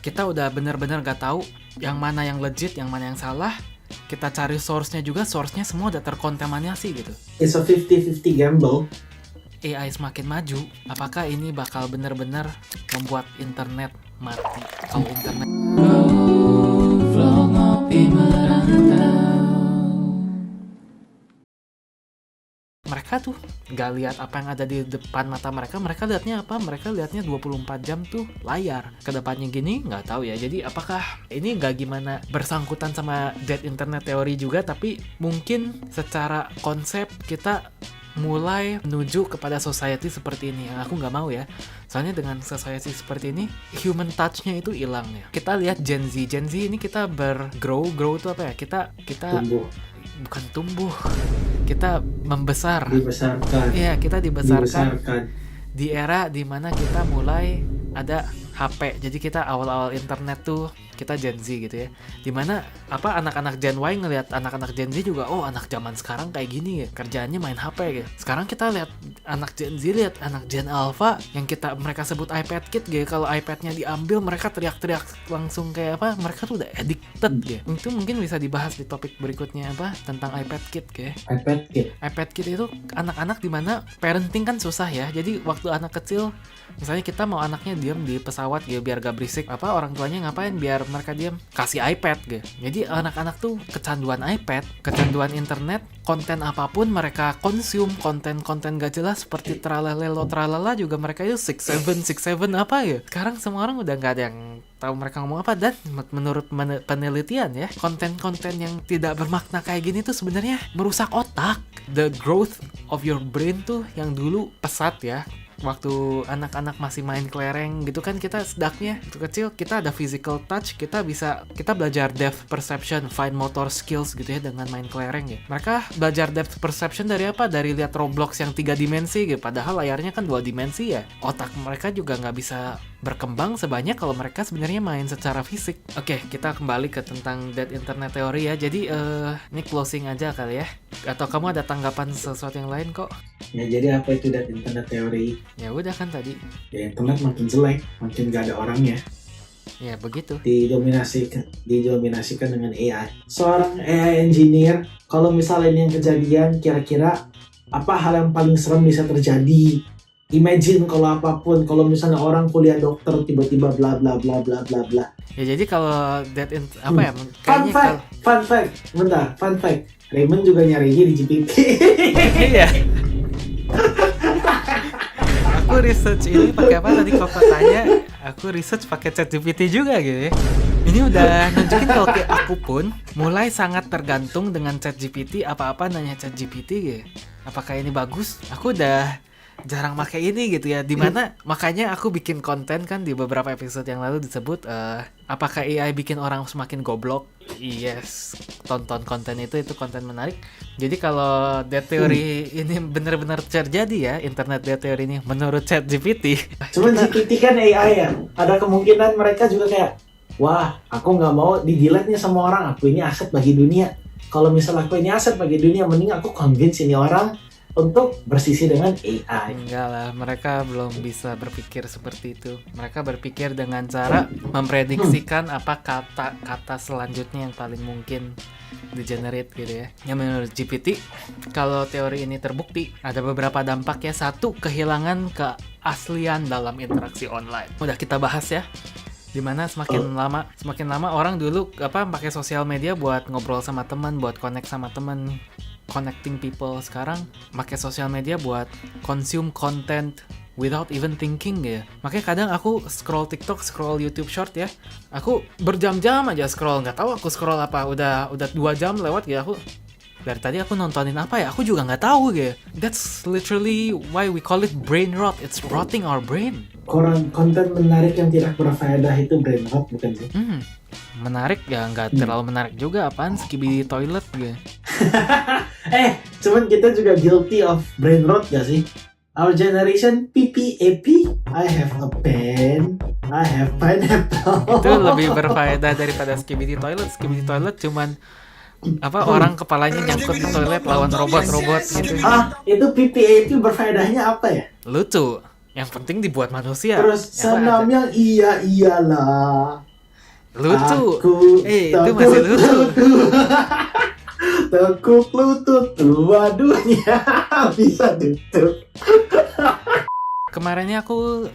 kita udah bener-bener gak tahu yang mana yang legit, yang mana yang salah. Kita cari source-nya juga, source-nya semua udah terkontaminasi gitu. It's a 50-50 gamble. AI semakin maju, apakah ini bakal bener-bener membuat internet mati? Kalau internet mereka tuh gak lihat apa yang ada di depan mata mereka. Mereka lihatnya apa? Mereka lihatnya 24 jam tuh layar. Kedepannya gini nggak tahu ya. Jadi apakah ini nggak gimana bersangkutan sama dead internet teori juga, tapi mungkin secara konsep kita mulai menuju kepada society seperti ini. Yang aku nggak mau ya. Soalnya dengan society seperti ini, human touch-nya itu hilang ya. Kita lihat Gen Z ini kita grow itu apa ya? Kita Tumbuh. Bukan tumbuh, kita membesar. Dibesarkan. Iya, kita dibesarkan di era dimana kita mulai ada HP. Jadi kita awal-awal internet tuh kita Gen Z gitu ya. Dimana anak-anak Gen Y ngelihat anak-anak Gen Z juga, oh anak zaman sekarang kayak gini ya, kerjaannya main HP gitu. Sekarang kita lihat anak Gen Z, lihat anak Gen Alpha yang mereka sebut iPad Kid gitu. Kalau iPad-nya diambil mereka teriak-teriak langsung kayak apa? Mereka tuh udah addicted gitu. Itu mungkin bisa dibahas di topik berikutnya tentang iPad Kid gitu. iPad Kid itu anak-anak dimana parenting kan susah ya. Jadi waktu anak kecil, misalnya kita mau anaknya diam di pesawat gitu biar gak berisik, orang tuanya ngapain biar mereka diam? Kasih iPad gitu. Jadi anak-anak tuh kecanduan iPad, kecanduan internet, konten apapun mereka konsum, konten gak jelas seperti tralala juga mereka itu 67 apa ya. Sekarang semua orang udah gak ada yang tahu mereka ngomong apa. Dan menurut penelitian ya, konten-konten yang tidak bermakna kayak gini tuh sebenarnya merusak otak. The growth of your brain tuh yang dulu pesat ya. Waktu anak-anak masih main kelereng gitu kan, kita sedaknya waktu kecil kita ada physical touch, kita belajar depth perception, fine motor skills gitu ya dengan main kelereng ya. Mereka belajar depth perception dari apa? Dari lihat Roblox yang 3 dimensi gitu, padahal layarnya kan 2 dimensi ya. Otak mereka juga nggak bisa berkembang sebanyak kalau mereka sebenarnya main secara fisik. Oke, kita kembali ke tentang dead internet teori ya. Jadi ini closing aja kali ya. Atau kamu ada tanggapan sesuatu yang lain kok? Ya, jadi apa itu dead internet teori? Ya udah kan tadi. Ya, internet makin jelek, makin gak ada orangnya. Ya begitu. Didominasikan dengan AI. Seorang AI engineer, kalau misalnya ini yang kejadian, kira-kira apa hal yang paling serem bisa terjadi? Imagine kalau apapun, kalau misalnya orang kuliah dokter tiba-tiba bla bla bla bla bla bla. Ya jadi kalau Fun fact. Raymond juga nyarinya di GPT. Iya. Aku research ini pakai apa tadi kok katanya? Aku research pakai ChatGPT juga gitu ya. Ini udah nunjukin kalau kayak aku pun mulai sangat tergantung dengan ChatGPT, apa-apa nanya ChatGPT gitu. Apakah ini bagus? Aku udah jarang pakai ini gitu ya. Dimana makanya aku bikin konten kan di beberapa episode yang lalu disebut apakah AI bikin orang semakin goblok? Yes, tonton konten itu konten menarik. Jadi kalau dead theory ini benar-benar terjadi ya, internet dead theory ini menurut ChatGPT. Cuman GPT kan AI ya, ada kemungkinan mereka juga kayak, wah aku nggak mau di-delete nih sama orang, aku ini aset bagi dunia. Kalau misalnya aku ini aset bagi dunia, mending aku convince ini orang untuk bersisi dengan AI. Enggak lah, mereka belum bisa berpikir seperti itu. Mereka berpikir dengan cara memprediksikan apa kata selanjutnya yang paling mungkin di-generate gitu ya. Yang menurut GPT, kalau teori ini terbukti, ada beberapa dampak ya. Satu, kehilangan keaslian dalam interaksi online. Udah kita bahas ya. Dimana semakin lama orang dulu pakai sosial media buat ngobrol sama teman, buat connect sama teman, connecting people. Sekarang pakai sosial media buat consume content without even thinking ya. Makanya kadang aku scroll TikTok, scroll YouTube Short ya. Aku berjam-jam aja scroll, nggak tahu aku scroll apa. Udah 2 jam lewat ya aku. Dari tadi aku nontonin apa ya? Aku juga nggak tahu gitu. That's literally why we call it brain rot. It's rotting our brain. Konten menarik yang tidak berfaedah itu brain rot bukan sih? Menarik ya, nggak terlalu menarik juga. Apaan skibidi toilet gitu. Cuman kita juga guilty of brain rot gak sih? Our generation PPAP. I have a pen, I have pineapple. Itu lebih berfaedah daripada skibidi toilet. Skibidi toilet cuman orang kepalanya nyangkut di toilet lawan robot-robot gitu. Itu PPAP berfaedahnya apa ya? Lucu. Yang penting dibuat manusia. Terus senam yang iyalah. Lucu. Aku Itu masih lucu. Tekuk lutut dua dunia bisa tutup. Kemarinnya aku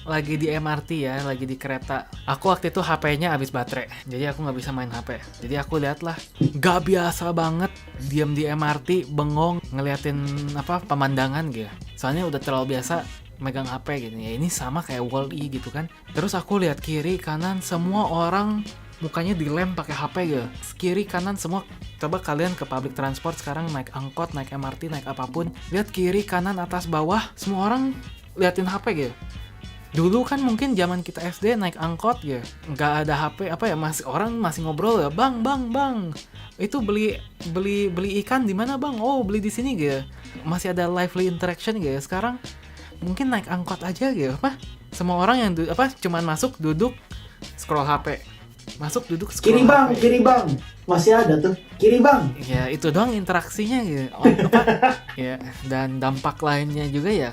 lagi di MRT ya, lagi di kereta. Aku waktu itu HP-nya habis baterai, jadi aku nggak bisa main HP. Jadi aku lihatlah, nggak biasa banget diam di MRT, bengong ngeliatin pemandangan gitu. Soalnya udah terlalu biasa megang HP gitu. Ya ini sama kayak Wall-E gitu kan. Terus aku lihat kiri kanan semua orang mukanya dilem pakai HP gitu. Kiri kanan semua. Coba kalian ke public transport sekarang, naik angkot, naik MRT, naik apapun, lihat kiri kanan atas bawah semua orang liatin HP gitu. Dulu kan mungkin zaman kita SD naik angkot ya, nggak ada HP masih ngobrol ya, bang, itu beli ikan di mana bang? Oh beli di sini gitu. Masih ada lively interaction gitu. Sekarang mungkin naik angkot aja gitu, semua orang yang cuman masuk duduk scroll HP, masuk duduk scroll Kiri bang, HP. kiri bang, masih ada tuh. Kiri bang. Ya itu doang interaksinya gitu. Ya, dan dampak lainnya juga ya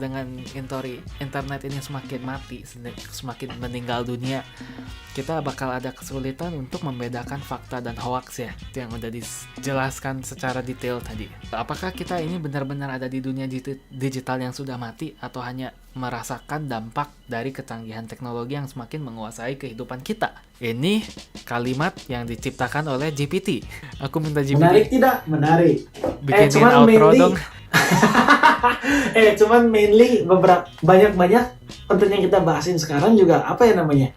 dengan internet ini semakin mati, semakin meninggal dunia, kita bakal ada kesulitan untuk membedakan fakta dan hoax ya. Itu yang udah dijelaskan secara detail tadi. Apakah kita ini benar-benar ada di dunia digital yang sudah mati atau hanya merasakan dampak dari kecanggihan teknologi yang semakin menguasai kehidupan kita? Ini kalimat yang diciptakan oleh GPT. Aku minta GPT. Menarik tidak? Menarik. Bikinin Cuman outro mainly, dong. cuman mainly beberapa banyak konten yang kita bahasin sekarang juga apa ya namanya?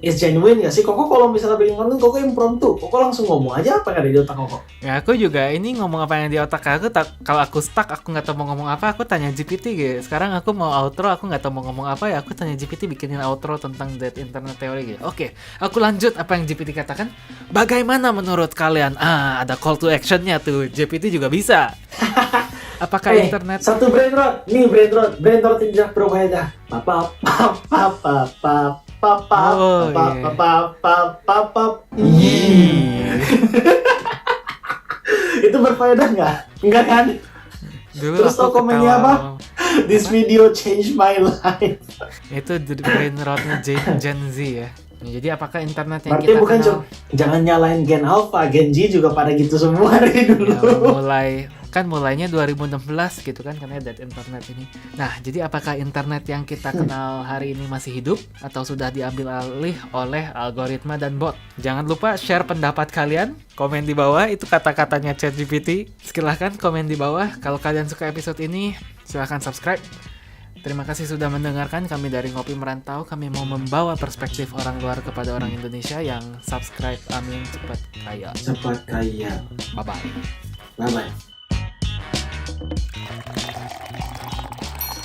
Is genuine gak sih? Koko kalau misalnya bikin konten, Koko impromptu. Koko langsung ngomong aja apa yang ada di otak Koko. Ya aku juga ini ngomong apa yang di otak aku. Kalau aku stuck, aku nggak tahu mau ngomong apa, aku tanya GPT gitu. Sekarang aku mau outro, aku nggak tahu mau ngomong apa ya, aku tanya GPT bikinin outro tentang that internet theory gitu. Oke, aku lanjut apa yang GPT katakan. Bagaimana menurut kalian? Ada call to actionnya tuh. GPT juga bisa. Apakah internet? Satu brain rot. Nih brain rot tidak berfaedah. Papa. Oh, iya. Itu berfaedah nggak? Enggak kan? Dulu Terus tau aku komennya ketawa. apa? This video changed my life. Itu brain rotnya Gen Z ya. Jadi apakah internet yang Berarti kita bukan kenal? jangan nyalain Gen Alpha, Gen Z juga pada gitu semua dari dulu. Ya, mulainya 2016 gitu kan, karena ada internet ini. Nah, jadi apakah internet yang kita kenal hari ini masih hidup atau sudah diambil alih oleh algoritma dan bot? Jangan lupa share pendapat kalian, komen di bawah, itu kata-katanya ChatGPT. Silahkan komen di bawah. Kalau kalian suka episode ini, silahkan subscribe. Terima kasih sudah mendengarkan kami dari Ngopi Merantau. Kami mau membawa perspektif orang luar kepada orang Indonesia yang subscribe. Amin, cepat kaya. Cepat kaya. Bye-bye. Bye-bye.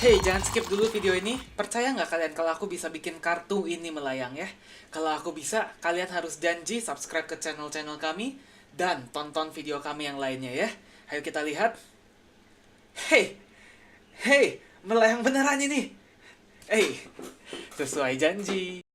Hey, jangan skip dulu video ini. Percaya nggak kalian kalau aku bisa bikin kartu ini melayang ya? Kalau aku bisa, kalian harus janji subscribe ke channel-channel kami dan tonton video kami yang lainnya ya. Ayo kita lihat. Hey, melayang beneran ini. Sesuai janji.